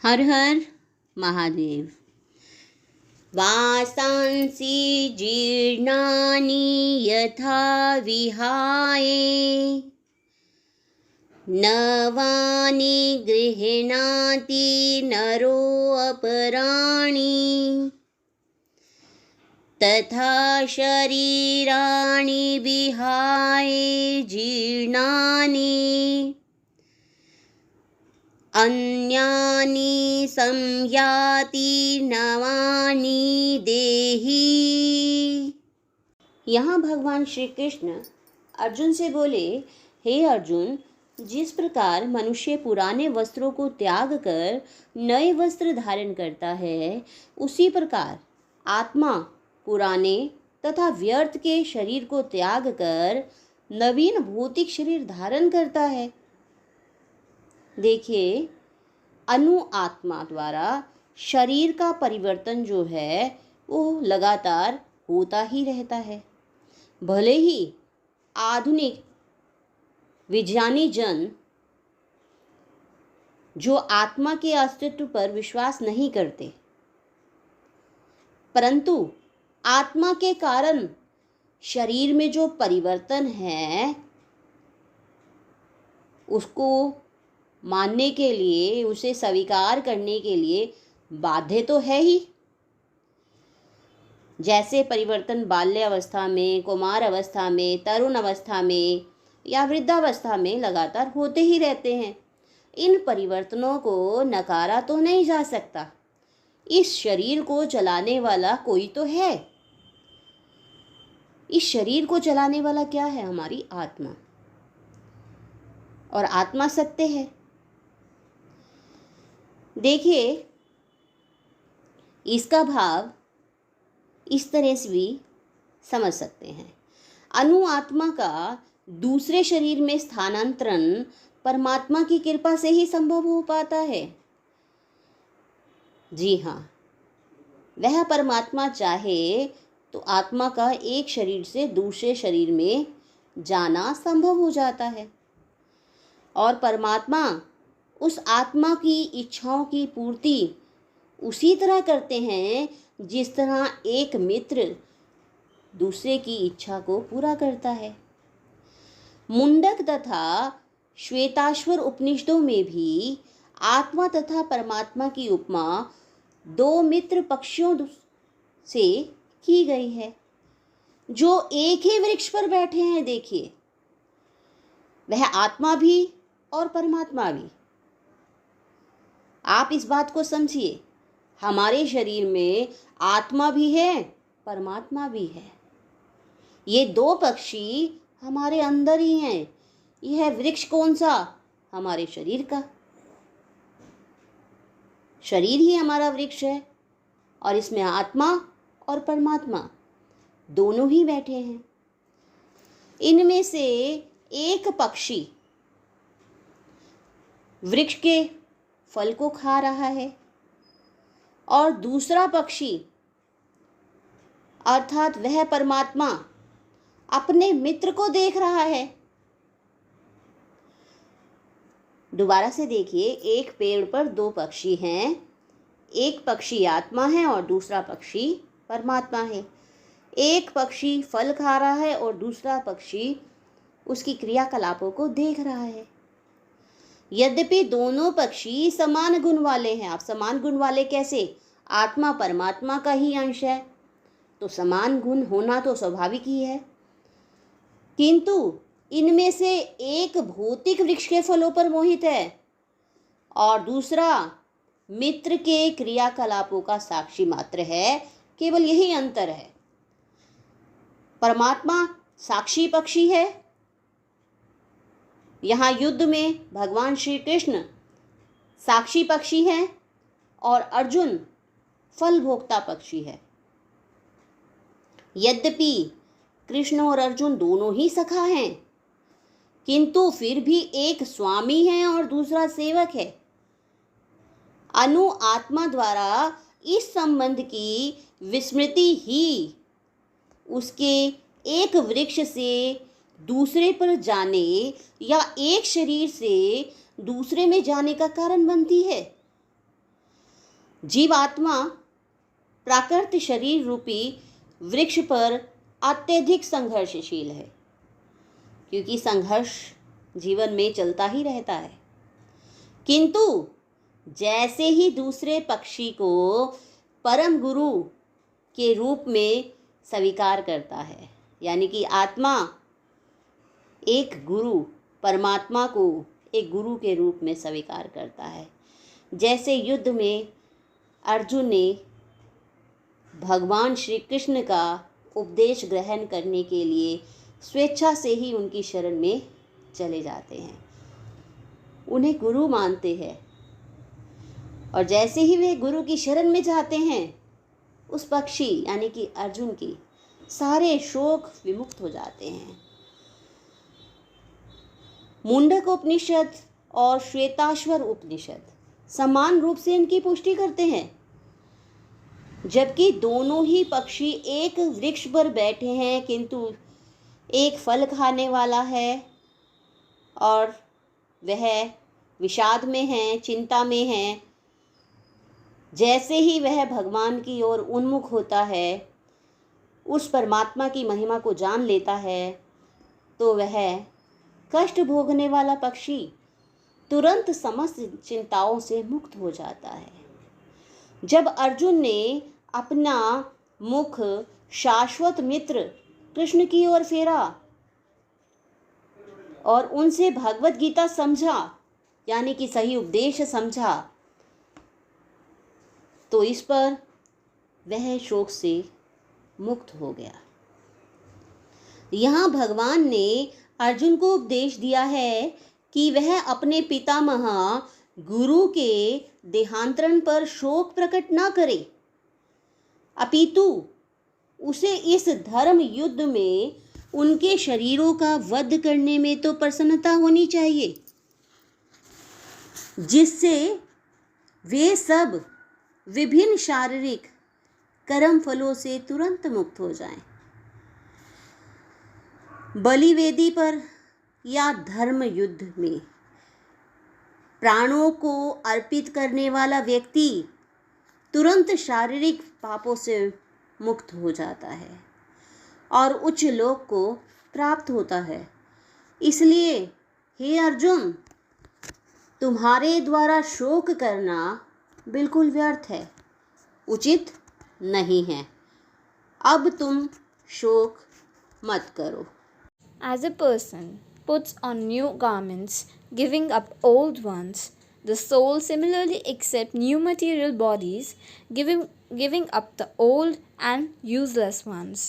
हर हर महादेव। वासांसि जीर्णानि यथा विहाय नवानि गृह्णाति नरोऽपराणि तथा शरीराणि विहाय जीर्णानि अन्यानि संयाति नवानि देहि। यहाँ भगवान श्री कृष्ण अर्जुन से बोले, हे अर्जुन, जिस प्रकार मनुष्य पुराने वस्त्रों को त्याग कर नए वस्त्र धारण करता है, उसी प्रकार आत्मा पुराने तथा व्यर्थ के शरीर को त्याग कर नवीन भौतिक शरीर धारण करता है। देखिए, अनु आत्मा द्वारा शरीर का परिवर्तन जो है वो लगातार होता ही रहता है। भले ही आधुनिक विज्ञानी जन जो आत्मा के अस्तित्व पर विश्वास नहीं करते, परंतु आत्मा के कारण शरीर में जो परिवर्तन है उसको मानने के लिए, उसे स्वीकार करने के लिए बाध्य तो है ही। जैसे परिवर्तन बाल्यावस्था में, कुमार अवस्था में, तरुण अवस्था में या वृद्धावस्था में लगातार होते ही रहते हैं। इन परिवर्तनों को नकारा तो नहीं जा सकता। इस शरीर को चलाने वाला कोई तो है। इस शरीर को चलाने वाला क्या है? हमारी आत्मा। और आत्मा सत्य है। देखिए, इसका भाव इस तरह से भी समझ सकते हैं। अनु आत्मा का दूसरे शरीर में स्थानांतरण परमात्मा की कृपा से ही संभव हो पाता है। जी हाँ, वह परमात्मा चाहे तो आत्मा का एक शरीर से दूसरे शरीर में जाना संभव हो जाता है। और परमात्मा उस आत्मा की इच्छाओं की पूर्ति उसी तरह करते हैं जिस तरह एक मित्र दूसरे की इच्छा को पूरा करता है। मुंडक तथा श्वेताश्वर उपनिषदों में भी आत्मा तथा परमात्मा की उपमा दो मित्र पक्षियों से की गई है जो एक ही वृक्ष पर बैठे हैं। देखिए, वह आत्मा भी और परमात्मा भी। आप इस बात को समझिए, हमारे शरीर में आत्मा भी है, परमात्मा भी है। ये दो पक्षी हमारे अंदर ही हैं। यह वृक्ष कौन सा? हमारे शरीर का। शरीर ही हमारा वृक्ष है और इसमें आत्मा और परमात्मा दोनों ही बैठे हैं। इनमें से एक पक्षी वृक्ष के फल को खा रहा है और दूसरा पक्षी अर्थात वह परमात्मा अपने मित्र को देख रहा है। दोबारा से देखिए, एक पेड़ पर दो पक्षी हैं। एक पक्षी आत्मा है और दूसरा पक्षी परमात्मा है। एक पक्षी फल खा रहा है और दूसरा पक्षी उसकी क्रियाकलापों को देख रहा है। यद्यपि दोनों पक्षी समान गुण वाले हैं। आप समान गुण वाले कैसे? आत्मा परमात्मा का ही अंश है, तो समान गुण होना तो स्वाभाविक ही है। किंतु इनमें से एक भौतिक वृक्ष के फलों पर मोहित है और दूसरा मित्र के क्रियाकलापों का साक्षी मात्र है। केवल यही अंतर है। परमात्मा साक्षी पक्षी है। यहाँ युद्ध में भगवान श्री कृष्ण साक्षी पक्षी हैं और अर्जुन फल भोक्ता पक्षी है। यद्यपि कृष्ण और अर्जुन दोनों ही सखा हैं, किंतु फिर भी एक स्वामी है और दूसरा सेवक है। अनु आत्मा द्वारा इस संबंध की विस्मृति ही उसके एक वृक्ष से दूसरे पर जाने या एक शरीर से दूसरे में जाने का कारण बनती है। जीवात्मा प्राकृत शरीर रूपी वृक्ष पर अत्यधिक संघर्षशील है, क्योंकि संघर्ष जीवन में चलता ही रहता है। किंतु जैसे ही दूसरे पक्षी को परम गुरु के रूप में स्वीकार करता है, यानी कि आत्मा एक गुरु परमात्मा को एक गुरु के रूप में स्वीकार करता है। जैसे युद्ध में अर्जुन ने भगवान श्री कृष्ण का उपदेश ग्रहण करने के लिए स्वेच्छा से ही उनकी शरण में चले जाते हैं, उन्हें गुरु मानते हैं, और जैसे ही वे गुरु की शरण में जाते हैं, उस पक्षी यानी कि अर्जुन की सारे शोक विमुक्त हो जाते हैं। मुंडक उपनिषद और श्वेताश्वर उपनिषद समान रूप से इनकी पुष्टि करते हैं। जबकि दोनों ही पक्षी एक वृक्ष पर बैठे हैं, किंतु एक फल खाने वाला है और वह विषाद में है, चिंता में है। जैसे ही वह भगवान की ओर उन्मुख होता है, उस परमात्मा की महिमा को जान लेता है, तो वह कष्ट भोगने वाला पक्षी तुरंत समस्त चिंताओं से मुक्त हो जाता है। जब अर्जुन ने अपना मुख शाश्वत मित्र कृष्ण की ओर फेरा और उनसे भगवत गीता समझा, यानी कि सही उपदेश समझा, तो इस पर वह शोक से मुक्त हो गया। यहाँ भगवान ने अर्जुन को उपदेश दिया है कि वह अपने पितामह गुरु के देहांतरण पर शोक प्रकट न करे, अपितु उसे इस धर्म युद्ध में उनके शरीरों का वध करने में तो प्रसन्नता होनी चाहिए, जिससे वे सब विभिन्न शारीरिक कर्म फलों से तुरंत मुक्त हो जाएं। बलि वेदी पर या धर्म युद्ध में प्राणों को अर्पित करने वाला व्यक्ति तुरंत शारीरिक पापों से मुक्त हो जाता है और उच्च लोक को प्राप्त होता है। इसलिए हे अर्जुन, तुम्हारे द्वारा शोक करना बिल्कुल व्यर्थ है, उचित नहीं है। अब तुम शोक मत करो। As a person puts on new garments, giving up old ones, the soul similarly accepts new material bodies, giving up the old and useless ones.